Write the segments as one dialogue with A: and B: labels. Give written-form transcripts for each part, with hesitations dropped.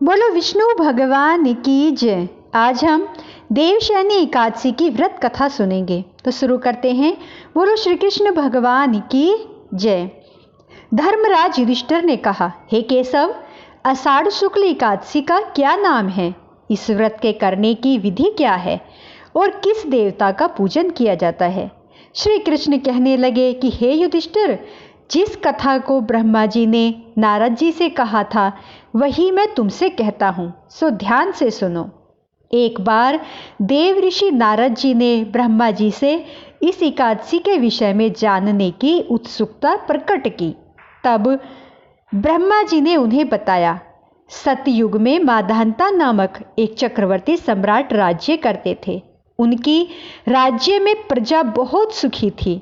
A: बोलो विष्णु भगवान की जय। आज हम देवशयनी एकादशी की व्रत कथा सुनेंगे, तो शुरू करते हैं। बोलो श्री कृष्ण भगवान की जय। धर्मराज युधिष्ठिर ने कहा, हे केशव, आषाढ़ शुक्ल एकादशी का क्या नाम है? इस व्रत के करने की विधि क्या है और किस देवता का पूजन किया जाता है? श्री कृष्ण कहने लगे कि हे युधिष्ठिर, जिस कथा को ब्रह्मा जी ने नारद जी से कहा था वही मैं तुमसे कहता हूँ, सो ध्यान से सुनो। एक बार देव ऋषि नारद जी ने ब्रह्मा जी से इस एकादशी के विषय में जानने की उत्सुकता प्रकट की। तब ब्रह्मा जी ने उन्हें बताया, सतयुग में माधानता नामक एक चक्रवर्ती सम्राट राज्य करते थे। उनकी राज्य में प्रजा बहुत सुखी थी,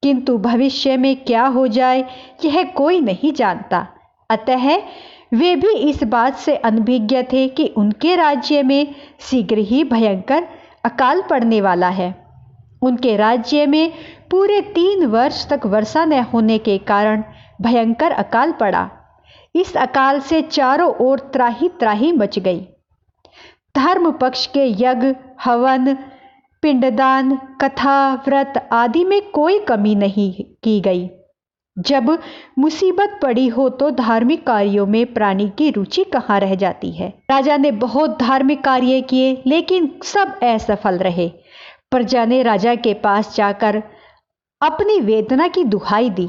A: किंतु भविष्य में क्या हो जाए यह कोई नहीं जानता। अतः वे भी इस बात से अनभिज्ञ थे कि उनके राज्य में शीघ्र ही भयंकर अकाल पड़ने वाला है। उनके राज्य में पूरे 3 वर्ष तक वर्षा न होने के कारण भयंकर अकाल पड़ा। इस अकाल से चारों ओर त्राही त्राही मच गई। धर्म पक्ष के यज्ञ, हवन, पिंडदान, कथा, व्रत आदि में कोई कमी नहीं की गई। जब मुसीबत पड़ी हो तो धार्मिक कार्यों में प्राणी की रुचि कहाँ रह जाती है। राजा ने बहुत धार्मिक कार्य किए, लेकिन सब असफल रहे। प्रजा ने राजा के पास जाकर अपनी वेदना की दुहाई दी।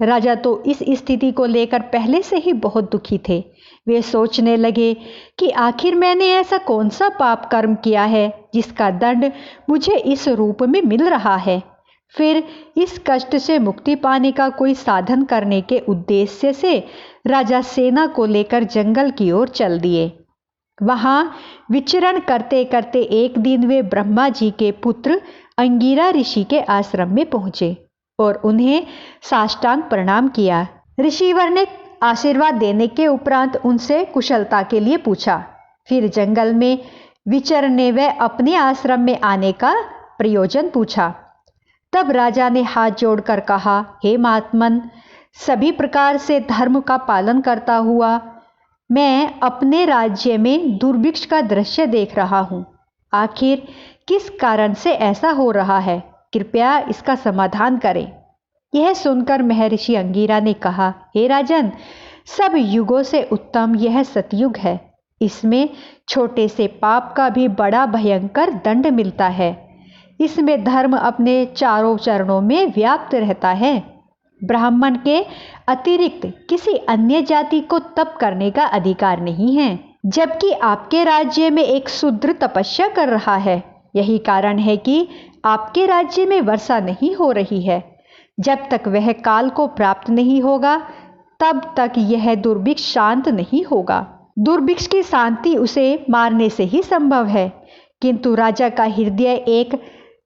A: राजा तो इस स्थिति को लेकर पहले से ही बहुत दुखी थे। वे सोचने लगे कि आखिर मैंने ऐसा कौन सा पाप कर्म किया है जिसका दंड मुझे इस रूप में मिल रहा है। फिर इस कष्ट से मुक्ति पाने का कोई साधन करने के उद्देश्य से राजा सेना को लेकर जंगल की ओर चल दिए। वहां विचरण करते करते एक दिन वे ब्रह्मा जी के पुत्र अंगिरा ऋषि के आश्रम में पहुंचे और उन्हें साष्टांग प्रणाम किया। ऋषिवर ने आशीर्वाद देने के उपरांत उनसे कुशलता के लिए पूछा। फिर जंगल में विचरने व अपने आश्रम में आने का प्रयोजन पूछा। तब राजा ने हाथ जोड़कर कहा, हे महात्मन, सभी प्रकार से धर्म का पालन करता हुआ मैं अपने राज्य में दुर्भिक्ष का दृश्य देख रहा हूँ। आखिर किस कारण से ऐसा हो रहा है? कृपया इसका समाधान करें। यह सुनकर महर्षि अंगिरा ने कहा, हे राजन, सब युगों से उत्तम यह सतयुग है। इसमें छोटे से पाप का भी बड़ा भयंकर दंड मिलता है। इसमें धर्म अपने चारों चरणों में व्याप्त रहता है। ब्राह्मण के अतिरिक्त किसी अन्य जाति को तप करने का अधिकार नहीं है, जबकि आपके राज्य में एक शूद्र तपस्या कर रहा है। यही कारण है कि आपके राज्य में वर्षा नहीं हो रही है। जब तक वह काल को प्राप्त नहीं होगा तब तक यह दुर्भिक्ष शांत नहीं होगा। दुर्भिक्ष की शांति उसे मारने से ही संभव है। किंतु राजा का हृदय एक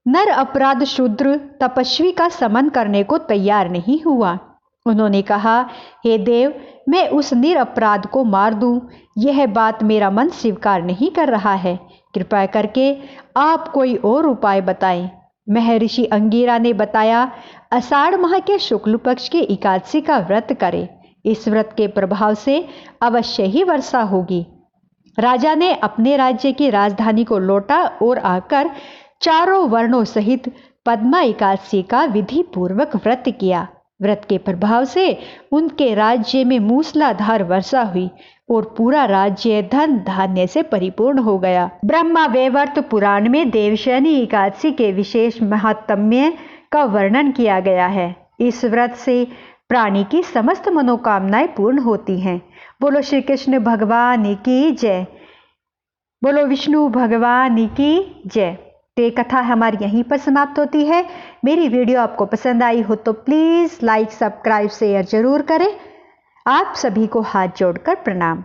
A: नर अपराध शूद्र तपस्वी का समन करने को तैयार नहीं हुआ। उन्होंने कहा, हे देव, मैं उस निरपराध को मार दूं, यह बात मेरा मन स्वीकार नहीं कर रहा है। कृपया करके आप कोई और उपाय बताएं। महर्षि अंगिरा ने बताया, आषाढ़ माह के शुक्ल पक्ष की एकादशी का व्रत करें। इस व्रत के प्रभाव से अवश्य ही वर्षा होगी। राजा ने अपने राज्य की राजधानी को लौटा और आकर चारों वर्णों सहित पद्मा एकादशी का विधि पूर्वक व्रत किया। व्रत के प्रभाव से उनके राज्य में मूसलाधार वर्षा हुई और पूरा राज्य धन धान्य से परिपूर्ण हो गया। ब्रह्मा वैवर्त पुराण में देवशयनी एकादशी के विशेष महात्म्य का वर्णन किया गया है। इस व्रत से प्राणी की समस्त मनोकामनाएं पूर्ण होती हैं। बोलो श्री कृष्ण भगवान की जय। बोलो विष्णु भगवान की जय। तो ये कथा हमारी यहीं पर समाप्त होती है। मेरी वीडियो आपको पसंद आई हो तो प्लीज़ लाइक, सब्सक्राइब, शेयर जरूर करें। आप सभी को हाथ जोड़कर प्रणाम।